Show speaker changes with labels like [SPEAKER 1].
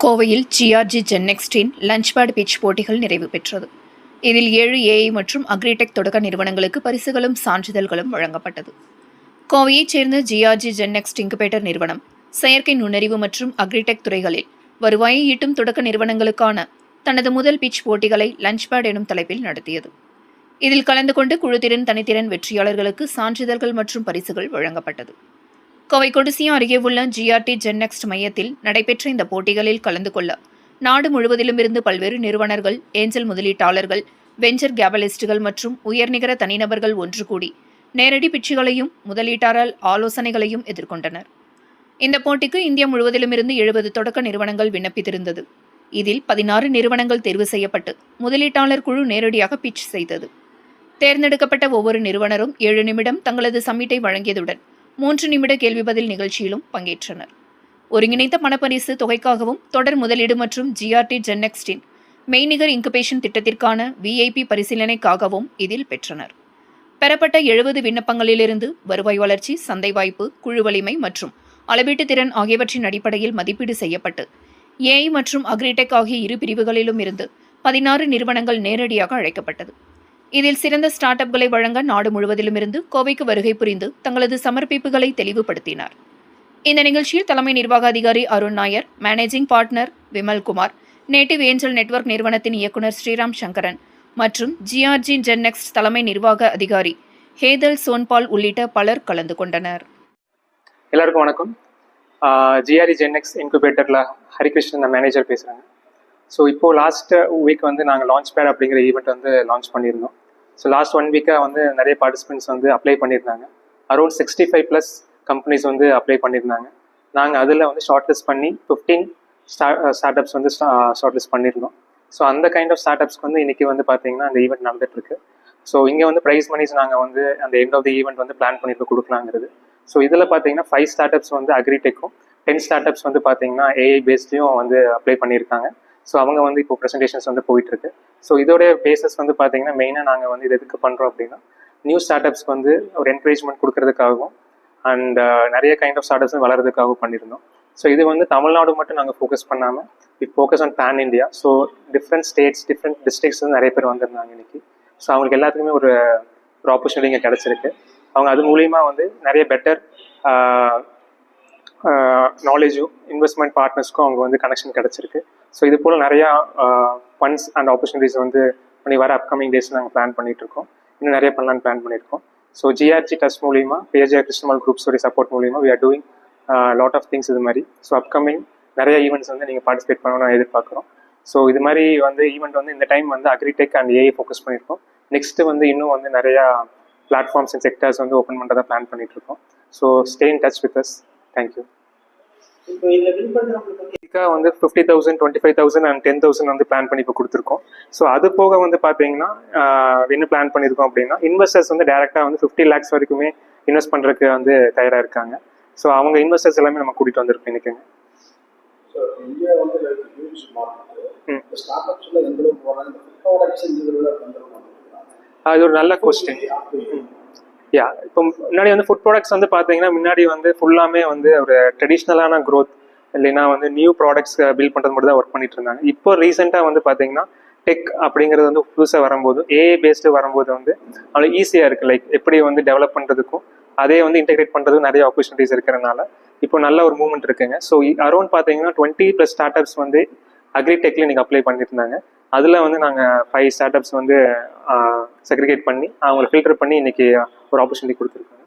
[SPEAKER 1] கோவையில் GRG ஜென்னெக்ஸ்டின் லஞ்ச்பேட் pitch போட்டிகள் நிறைவு பெற்றது. இதில் 7 ஏஐ மற்றும் அக்ரிடெக் தொடக்க நிறுவனங்களுக்கு பரிசுகளும் சான்றிதழ்களும் வழங்கப்பட்டது. கோவையைச் சேர்ந்த ஜிஆர்ஜி ஜென்னெக்ஸ்ட் இன்குபேட்டர் நிறுவனம் செயற்கை நுண்ணறிவு மற்றும் அக்ரிடெக் துறைகளில் வருவாயை ஈட்டும் தொடக்க நிறுவனங்களுக்கான தனது முதல் பிட்ச் போட்டிகளை லஞ்ச்பேட் எனும் தலைப்பில் நடத்தியது. இதில் கலந்து கொண்டு குழுத்திறன் தனித்திறன் வெற்றியாளர்களுக்கு சான்றிதழ்கள் மற்றும் பரிசுகள் வழங்கப்பட்டது. கோவை கொடிசியா அருகே உள்ள ஜிஆர்டி ஜென்னெக்ஸ்ட் மையத்தில் நடைபெற்ற இந்த போட்டிகளில் கலந்து கொள்ள நாடு முழுவதிலும் இருந்து பல்வேறு நிறுவனர்கள், ஏஞ்சல் முதலீட்டாளர்கள், வெஞ்சர் கேபிட்டலிஸ்டுகள் மற்றும் உயர்நிகர தனிநபர்கள் ஒன்று கூடி நேரடி பிட்சுகளையும் முதலீட்டாளர் ஆலோசனைகளையும் எதிர்கொண்டனர். இந்த போட்டிக்கு இந்தியா முழுவதிலும் இருந்து 70 தொடக்க நிறுவனங்கள் விண்ணப்பித்திருந்தது. இதில் 16 நிறுவனங்கள் தேர்வு செய்யப்பட்டு முதலீட்டாளர் குழு நேரடியாக பிட்ச் செய்தது. தேர்ந்தெடுக்கப்பட்ட ஒவ்வொரு நிறுவனரும் 7 நிமிடம் தங்களது சம்மிட்டை வழங்கியதுடன் 3 நிமிட கேள்வி பதில் நிகழ்ச்சியிலும் பங்கேற்றனர். ஒருங்கிணைந்த பணப்பரிசு தொகைக்காகவும் தொடர் முதலீடு மற்றும் ஜிஆர்டி ஜென்னெக்ஸ்டின் மெய்நிகர் இன்குபேஷன் திட்டத்திற்கான விஐபி பரிசீலனைக்காகவும் இதில் பெற்றனர். பெறப்பட்ட 70 விண்ணப்பங்களிலிருந்து வருவாய் வளர்ச்சி, சந்தை வாய்ப்பு, குழு வலிமை மற்றும் அளவீட்டு திறன் ஆகியவற்றின் அடிப்படையில் மதிப்பீடு செய்யப்பட்டு ஏஐ மற்றும் அக்ரிடெக் ஆகிய இரு பிரிவுகளிலும் இருந்து 16 நிறுவனங்கள் நேரடியாக அழைக்கப்பட்டது. இதில் சிறந்த ஸ்டார்ட் அப்களை வழங்க நாடு முழுவதிலும் இருந்து கோவைக்கு வருகை புரிந்து தங்களது சமர்ப்பிப்புகளை தெளிவுபடுத்தினார். இந்த நிகழ்ச்சியில் தலைமை நிர்வாக அதிகாரி Arun Nair, managing partner Vimal Kumar, native angel network நிறுவனத்தின் இயக்குநர் ஸ்ரீராம் சங்கரன் மற்றும் ஜிஆர்ஜி ஜென்னெக்ஸ்ட் தலைமை நிர்வாக அதிகாரி ஹேதல் சோன்பால் உள்ளிட்ட பலர் கலந்து கொண்டனர்.
[SPEAKER 2] எல்லாருக்கும் வணக்கம். ஜிஆர்ஜி ஜென்னெக்ஸ்ட் இன்குபேட்டரில் ஹரிகிருஷ்ணன் மேனேஜர் பேசுகிறாங்க. ஸோ இப்போது லாஸ்ட் வீக் வந்து நாங்கள் லான்ச் பேட் அப்படிங்கிற ஈவெண்ட் வந்து லான்ச் பண்ணியிருந்தோம். ஸோ லாஸ்ட் 1 வீக்காக வந்து நிறைய பார்ட்டிசிபெண்ட்ஸ் வந்து அப்ளை பண்ணியிருந்தாங்க. அரௌண்ட் 65+ கம்பெனிஸ் வந்து அப்ளை பண்ணியிருந்தாங்க. நாங்கள் அதில் வந்து ஷார்ட் லிஸ்ட் பண்ணி 15 ஸ்டார்ட் அப்ஸ் வந்து ஷார்ட் லிஸ்ட் பண்ணியிருந்தோம். ஸோ அந்த கைண்ட் ஆஃப் ஸ்டார்ட் அப்ஸ்க்கு வந்து இன்றைக்கி வந்து பார்த்தீங்கன்னா அந்த ஈவெண்ட் நடந்துகிட்ருக்கு. ஸோ இங்கே வந்து ப்ரைஸ் மணிஸ் நாங்கள் வந்து அந்த எண்ட் ஆஃப் தி ஈவெண்ட் வந்து பிளான் பண்ணிட்டு கொடுக்கலாங்கிறது. ஸோ இதில் பார்த்தீங்கன்னா 5 ஸ்டார்ட் அப்ஸ் வந்து அக்ரிடெக்கும், 10 ஸ்டார்ட் அப்ஸ் வந்து பார்த்தீங்கன்னா ஏஐ பேஸ்லையும் வந்து அப்ளை பண்ணியிருக்காங்க. ஸோ அவங்க வந்து இப்போ ப்ரெசன்டேஷன்ஸ் வந்து போயிட்டுருக்கு. ஸோ இதோடைய பேசஸ் வந்து பார்த்தீங்கன்னா மெயினாக நாங்கள் வந்து இது எதுக்கு பண்ணுறோம் அப்படின்னா நியூ ஸ்டார்ட் அப்ஸ்க்கு வந்து ஒரு என்கரேஜ்மெண்ட் கொடுக்கறதுக்காகவும் அண்ட் நிறைய கைண்ட் ஆஃப் ஸ்டார்ட் அப்ஸ் வளர்றதுக்காகவும் பண்ணியிருந்தோம். ஸோ இது வந்து தமிழ்நாடு மட்டும் நாங்கள் ஃபோக்கஸ் பண்ணாமல் it focus on pan India. So different states, different districts வந்து நிறைய பேர் வந்திருந்தாங்க இன்னைக்கு. ஸோ அவங்களுக்கு எல்லாத்துக்குமே ஒரு ஆப்பர்ச்சுனிட்டி இங்கே கிடச்சிருக்கு. அவங்க அது மூலிமா வந்து நிறைய பெட்டர் நாலேஜும் இன்வெஸ்ட்மெண்ட் பார்ட்னர்ஸ்க்கும் அவங்க வந்து கனெக்ஷன் கிடச்சிருக்கு. ஸோ இது போல் நிறையா ஃபண்ட்ஸ் அண்ட் ஆப்பர்ச்சுனிட்டிஸ் வந்து வர அப்கமிங் டேஸ் நாங்கள் பிளான் பண்ணிகிட்ருக்கோம். இன்னும் நிறைய பண்ணலான்னு பிளான் பண்ணியிருக்கோம். ஸோ ஜிஆர்ஜி டஸ்ட் மூலிமா, பேஜிஆர் கிருஷ்ணமால் குரூப்ஸோடைய சப்போர்ட் மூலிமா we are doing lot of things இது மாதிரி. ஸோ அப்கமிங் நிறைய ஈவெண்ட்ஸ் வந்து நீங்கள் பார்ட்டிசிபேட் பண்ணணும்னு எதிர்பார்க்குறோம். ஸோ இது மாதிரி வந்து ஈவெண்ட் வந்து இந்த டைம் வந்து அக்ரிடெக் அண்ட் ஏஐ ஃபோக்கஸ் பண்ணியிருக்கோம். நெக்ஸ்ட்டு வந்து இன்னும் வந்து நிறையா பிளாட்ஃபார்ம்ஸ் அண்ட் செக்டர்ஸ் வந்து ஓப்பன் பண்ணுறதா பிளான் பண்ணிகிட்ருக்கோம். So stay in touch with us. Thank you. இதுக்காக வந்து 50,000, 25,000 அண்ட் 10,000 வந்து பிளான் பண்ணி இப்போ கொடுத்துருக்கோம். ஸோ அது போக வந்து பார்த்தீங்கன்னா என்ன பிளான் பண்ணியிருக்கோம் அப்படின்னா இன்வெஸ்டர்ஸ் வந்து டேரெக்டாக வந்து 50 lakhs வரைக்குமே இன்வெஸ்ட் பண்ணுறதுக்கு வந்து தயாராக இருக்காங்க. ஸோ அவங்க இன்வெஸ்டர்ஸ் எல்லாமே நம்ம கூட்டிகிட்டு வந்திருக்கோம் இன்னைக்குங்க. அது ஒரு நல்ல கொஸ்டின். இப்போ முன்னாடி வந்து ஃபுட் ப்ராடக்ட்ஸ் வந்து பார்த்தீங்கன்னா முன்னாடி வந்து ஃபுல்லாமே வந்து ஒரு ட்ரெடிஷ்னலான க்ரோத் இல்லைன்னா வந்து நியூ ப்ராடக்ட்ஸ் பில்ட் பண்ணுறது மட்டும் தான் ஒர்க் பண்ணிட்டு இருந்தாங்க. இப்போ ரீசெண்டாக வந்து பார்த்தீங்கன்னா டெக் அப்படிங்கிறது வந்து புதுசாக வரும்போது, ஏஐ பேஸ்டு வரும்போது வந்து அவ்வளோ ஈஸியாக இருக்குது. லைக் எப்படி வந்து டெவலப் பண்ணுறதுக்கும் அதே வந்து இன்டெகிரேட் பண்ணுறதுக்கும் நிறைய ஆப்பர்ச்சுனிட்டிஸ் இருக்கிறனால இப்போ நல்ல ஒரு மூவ்மெண்ட் இருக்குங்க. ஸோ அரௌண்ட் பார்த்தீங்கன்னா 20+ ஸ்டார்ட் அப்ஸ் வந்து அக்ரிடெக்ல நீங்கள் அப்ளை பண்ணிட்டு இருந்தாங்க. அதில் வந்து நாங்கள் 5 ஸ்டார்ட் அப்ஸ் வந்து செக்ரிகேட் பண்ணி அவங்களை ஃபில்டர் பண்ணி இன்னைக்கு ஒரு ஆப்பர்ச்சுனிட்டி கொடுத்துருக்காங்க.